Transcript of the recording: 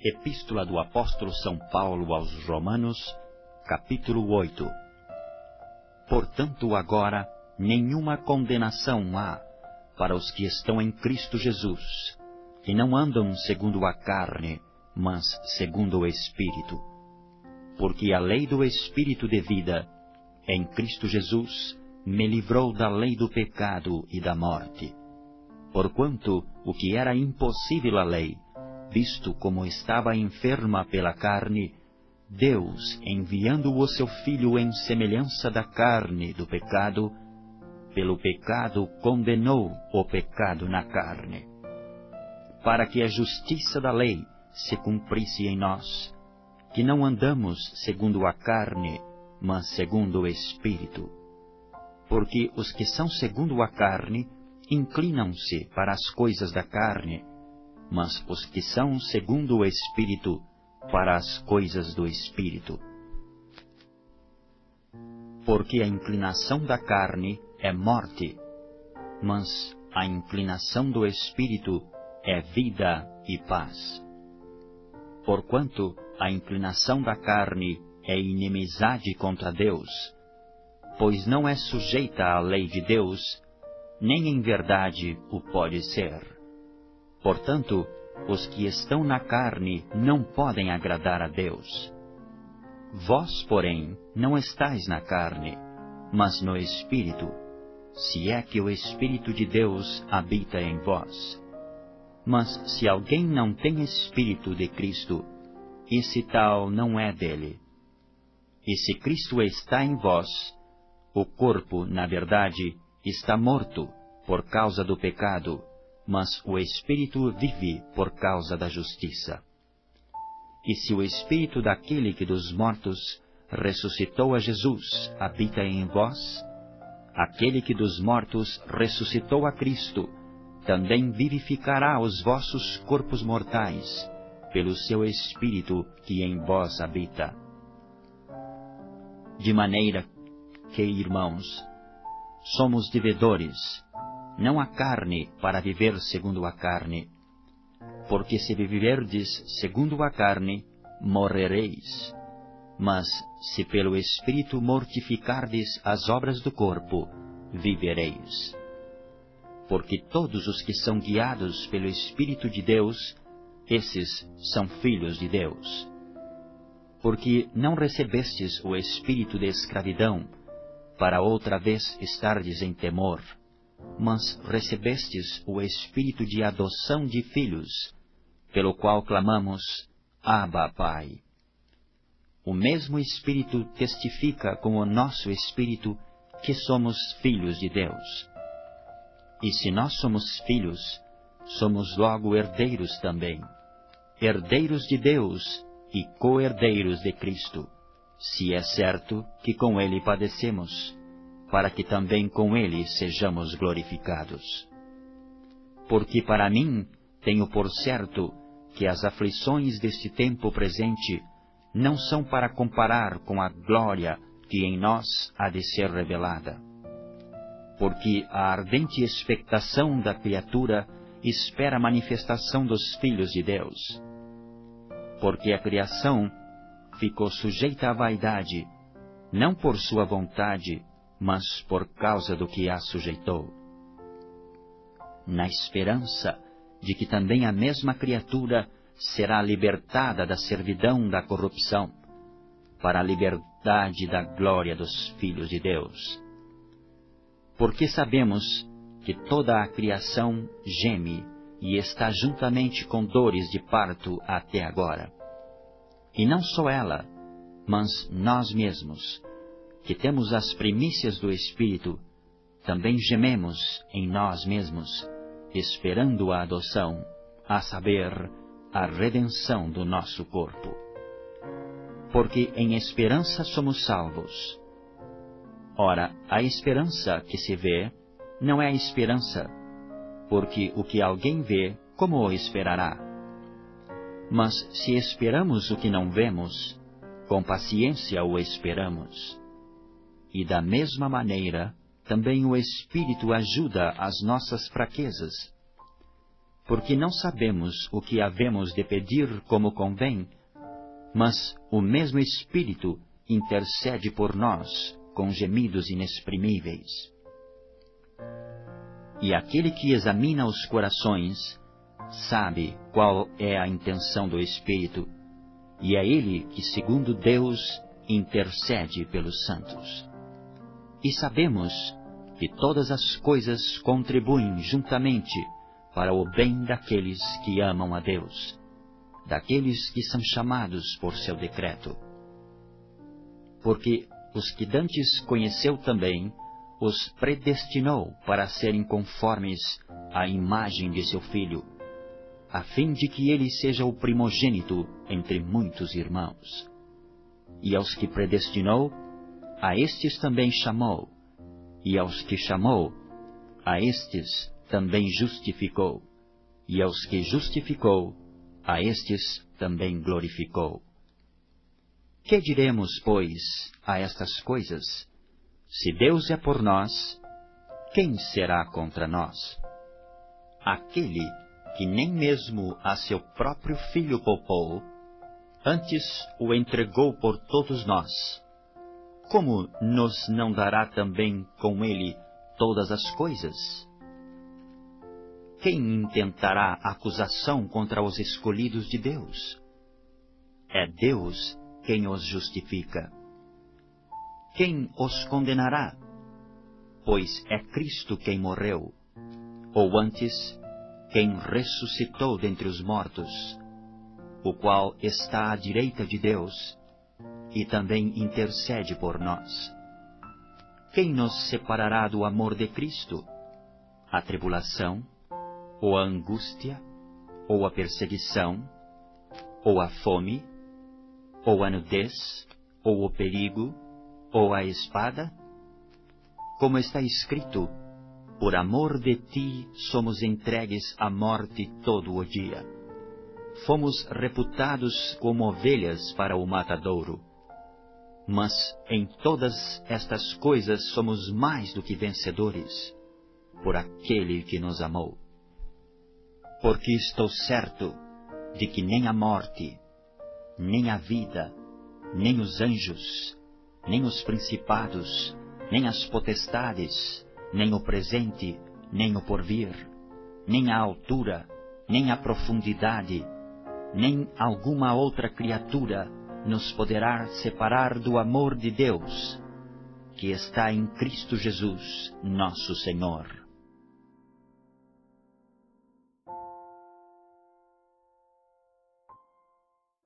Epístola do Apóstolo São Paulo aos Romanos, capítulo 8. Portanto, agora, nenhuma condenação há para os que estão em Cristo Jesus, que não andam segundo a carne, mas segundo o Espírito. Porque a lei do Espírito de vida, em Cristo Jesus, me livrou da lei do pecado e da morte. Porquanto o que era impossível à lei, visto como estava enferma pela carne, Deus, enviando o seu Filho em semelhança da carne do pecado, pelo pecado condenou o pecado na carne, para que a justiça da lei se cumprisse em nós, que não andamos segundo a carne, mas segundo o Espírito. Porque os que são segundo a carne inclinam-se para as coisas da carne, mas os que são segundo o Espírito, para as coisas do Espírito. Porque a inclinação da carne é morte, mas a inclinação do Espírito é vida e paz. Porquanto a inclinação da carne é inimizade contra Deus, pois não é sujeita à lei de Deus, nem em verdade o pode ser. Portanto, os que estão na carne não podem agradar a Deus. Vós, porém, não estáis na carne, mas no Espírito, se é que o Espírito de Deus habita em vós. Mas se alguém não tem Espírito de Cristo, esse tal não é dele. E se Cristo está em vós, o corpo, na verdade, está morto por causa do pecado, mas o Espírito vive por causa da justiça. E se o Espírito daquele que dos mortos ressuscitou a Jesus habita em vós, aquele que dos mortos ressuscitou a Cristo também vivificará os vossos corpos mortais, pelo seu Espírito que em vós habita. De maneira que, irmãos, somos devedores, não a carne, para viver segundo a carne. Porque se viverdes segundo a carne, morrereis. Mas se pelo Espírito mortificardes as obras do corpo, vivereis. Porque todos os que são guiados pelo Espírito de Deus, esses são filhos de Deus. Porque não recebestes o espírito de escravidão, para outra vez estardes em temor, mas recebestes o Espírito de adoção de filhos, pelo qual clamamos, Abba, Pai. O mesmo Espírito testifica com o nosso Espírito que somos filhos de Deus. E se nós somos filhos, somos logo herdeiros também, herdeiros de Deus e co-herdeiros de Cristo, se é certo que com Ele padecemos, para que também com Ele sejamos glorificados. Porque para mim tenho por certo que as aflições deste tempo presente não são para comparar com a glória que em nós há de ser revelada. Porque a ardente expectação da criatura espera a manifestação dos filhos de Deus. Porque a criação ficou sujeita à vaidade, não por sua vontade, mas por causa do que a sujeitou, na esperança de que também a mesma criatura será libertada da servidão da corrupção, para a liberdade da glória dos filhos de Deus. Porque sabemos que toda a criação geme e está juntamente com dores de parto até agora. E não só ela, mas nós mesmos, que temos as primícias do Espírito, também gememos em nós mesmos, esperando a adoção, a saber, a redenção do nosso corpo. Porque em esperança somos salvos. Ora, a esperança que se vê não é a esperança, porque o que alguém vê, como o esperará? Mas se esperamos o que não vemos, com paciência o esperamos. E da mesma maneira, também o Espírito ajuda as nossas fraquezas. porque não sabemos o que havemos de pedir como convém, mas o mesmo Espírito intercede por nós com gemidos inexprimíveis. E aquele que examina os corações sabe qual é a intenção do Espírito, e é ele que, segundo Deus, intercede pelos santos. E sabemos que todas as coisas contribuem juntamente para o bem daqueles que amam a Deus, daqueles que são chamados por seu decreto. Porque os que dantes conheceu também, os predestinou para serem conformes à imagem de seu Filho, a fim de que ele seja o primogênito entre muitos irmãos. E aos que predestinou, a estes também chamou, e aos que chamou, a estes também justificou, e aos que justificou, a estes também glorificou. Que diremos, pois, a estas coisas? Se Deus é por nós, quem será contra nós? Aquele que nem mesmo a seu próprio Filho poupou, antes o entregou por todos nós, como nos não dará também com ele todas as coisas? Quem intentará acusação contra os escolhidos de Deus? É Deus quem os justifica. Quem os condenará? Pois é Cristo quem morreu, ou antes, quem ressuscitou dentre os mortos, o qual está à direita de Deus, e também intercede por nós. Quem nos separará do amor de Cristo? A tribulação, ou a angústia, ou a perseguição, ou a fome, ou a nudez, ou o perigo, ou a espada? Como está escrito, por amor de ti somos entregues à morte todo o dia. Fomos reputados como ovelhas para o matadouro. Mas em todas estas coisas somos mais do que vencedores, por aquele que nos amou. Porque estou certo de que nem a morte, nem a vida, nem os anjos, nem os principados, nem as potestades, nem o presente, nem o porvir, nem a altura, nem a profundidade, nem alguma outra criatura nos poderá separar do amor de Deus, que está em Cristo Jesus, nosso Senhor.